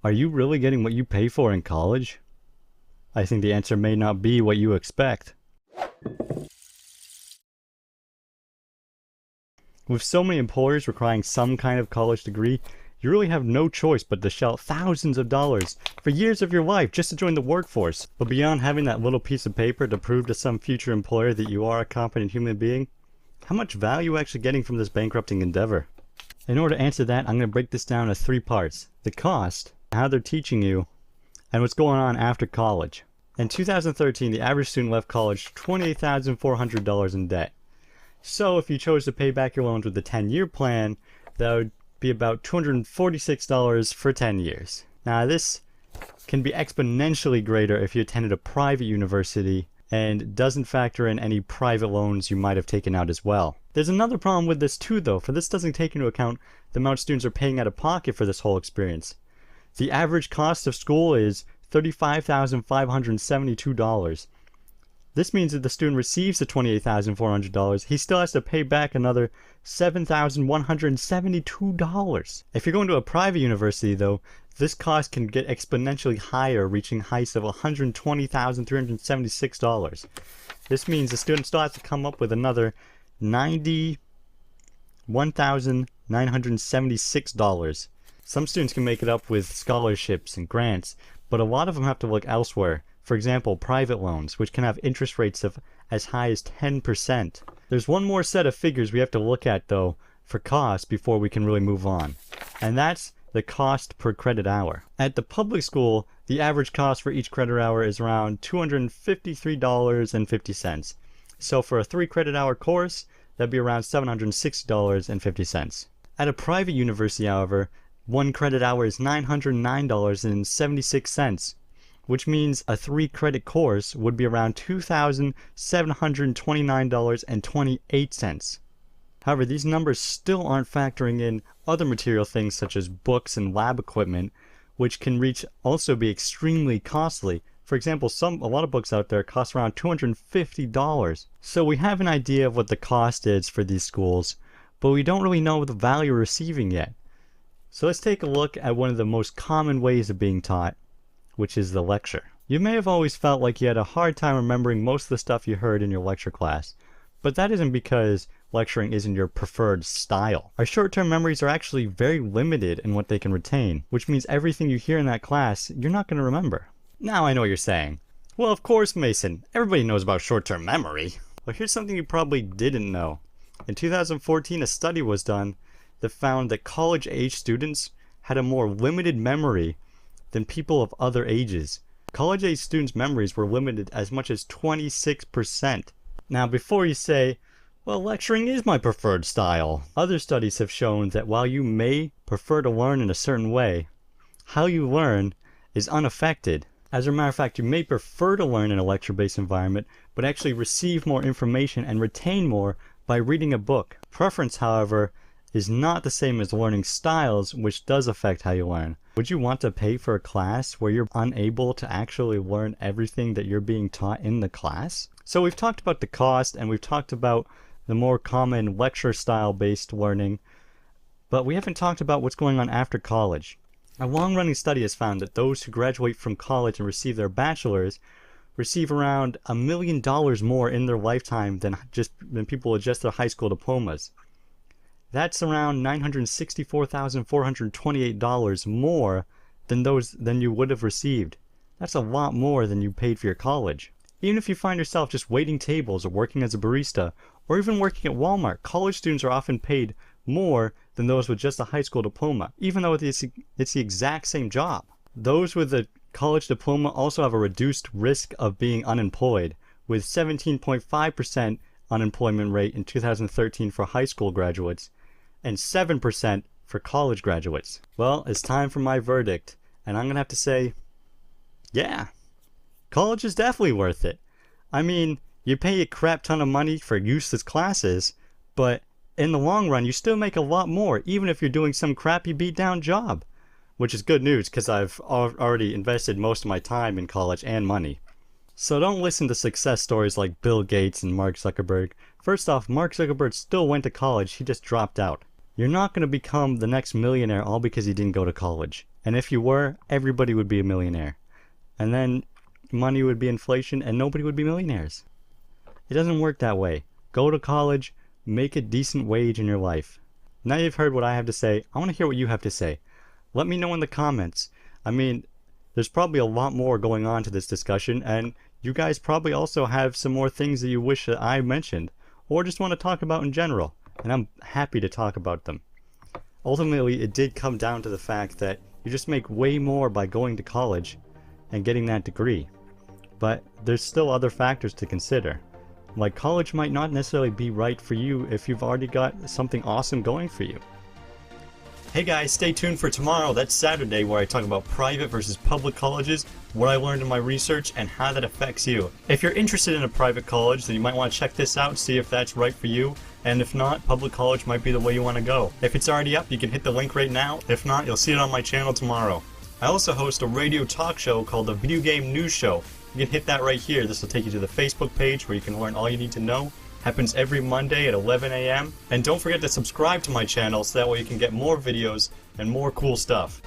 Are you really getting what you pay for in college? I think the answer may not be what you expect. With so many employers requiring some kind of college degree, you really have no choice but to shell thousands of dollars for years of your life just to join the workforce. But beyond having that little piece of paper to prove to some future employer that you are a competent human being, how much value are you actually getting from this bankrupting endeavor? In order to answer that, I'm going to break this down into 3 parts: the cost, how they're teaching you, and what's going on after college. In 2013, the average student left college $28,400 in debt. So if you chose to pay back your loans with the 10-year plan, that would be about $246 for 10 years. Now this can be exponentially greater if you attended a private university and doesn't factor in any private loans you might have taken out as well. There's another problem with this too though, for this doesn't take into account the amount students are paying out of pocket for this whole experience. The average cost of school is $35,572. This means that the student receives the $28,400, he still has to pay back another $7,172. If you're going to a private university though, this cost can get exponentially higher, reaching heights of $120,376. This means the student still has to come up with another $91,976. Some students can make it up with scholarships and grants, but a lot of them have to look elsewhere. For example, private loans, which can have interest rates of as high as 10%. There's one more set of figures we have to look at though for cost before we can really move on, and that's the cost per credit hour. At the public school, the average cost for each credit hour is around $253.50. So for a 3 credit hour course, that'd be around $760.50. At a private university, however, 1 credit hour is $909.76. which means a 3 credit course would be around $2,729.28. However, these numbers still aren't factoring in other material things such as books and lab equipment, which can also be extremely costly. For example, a lot of books out there cost around $250. So we have an idea of what the cost is for these schools, but we don't really know the value we're receiving yet. So let's take a look at one of the most common ways of being taught, which is the lecture. You may have always felt like you had a hard time remembering most of the stuff you heard in your lecture class, but that isn't because lecturing isn't your preferred style. Our short-term memories are actually very limited in what they can retain, which means everything you hear in that class, you're not going to remember. Now I know what you're saying. Well, of course, Mason, everybody knows about short-term memory. Well, here's something you probably didn't know. In 2014, a study was done that found that college-age students had a more limited memory than people of other ages. College-age students' memories were limited as much as 26%. Now, before you say, well, lecturing is my preferred style, other studies have shown that while you may prefer to learn in a certain way, how you learn is unaffected. As a matter of fact, you may prefer to learn in a lecture-based environment, but actually receive more information and retain more by reading a book. Preference, however, is not the same as learning styles, which does affect how you learn. Would you want to pay for a class where you're unable to actually learn everything that you're being taught in the class? So we've talked about the cost, and we've talked about the more common lecture style based learning, but we haven't talked about what's going on after college. A long-running study has found that those who graduate from college and receive their bachelor's receive around $1 million more in their lifetime than people with just their high school diplomas. That's around $964,428 more than you would have received. That's a lot more than you paid for your college. Even if you find yourself just waiting tables or working as a barista or even working at Walmart, college students are often paid more than those with just a high school diploma, even though it's the exact same job. Those with a college diploma also have a reduced risk of being unemployed, with 17.5% unemployment rate in 2013 for high school graduates and 7% for college graduates. Well, it's time for my verdict, and I'm gonna have to say, yeah, college is definitely worth it. I mean, you pay a crap ton of money for useless classes, but in the long run, you still make a lot more, even if you're doing some crappy beat-down job. Which is good news, because I've already invested most of my time in college and money. So don't listen to success stories like Bill Gates and Mark Zuckerberg. First off, Mark Zuckerberg still went to college, he just dropped out. You're not going to become the next millionaire all because you didn't go to college. And if you were, everybody would be a millionaire. And then money would be inflation and nobody would be millionaires. It doesn't work that way. Go to college, make a decent wage in your life. Now you've heard what I have to say, I want to hear what you have to say. Let me know in the comments. I mean, there's probably a lot more going on to this discussion, and you guys probably also have some more things that you wish that I mentioned, or just want to talk about in general, and I'm happy to talk about them. Ultimately, it did come down to the fact that you just make way more by going to college and getting that degree. But there's still other factors to consider. Like, college might not necessarily be right for you if you've already got something awesome going for you. Hey guys, stay tuned for tomorrow. That's Saturday, where I talk about private versus public colleges, what I learned in my research, and how that affects you. If you're interested in a private college, then you might want to check this out, see if that's right for you. And if not, public college might be the way you want to go. If it's already up, you can hit the link right now. If not, you'll see it on my channel tomorrow. I also host a radio talk show called the Video Game News Show. You can hit that right here. This will take you to the Facebook page where you can learn all you need to know. Happens every Monday at 11 a.m. And don't forget to subscribe to my channel so that way you can get more videos and more cool stuff.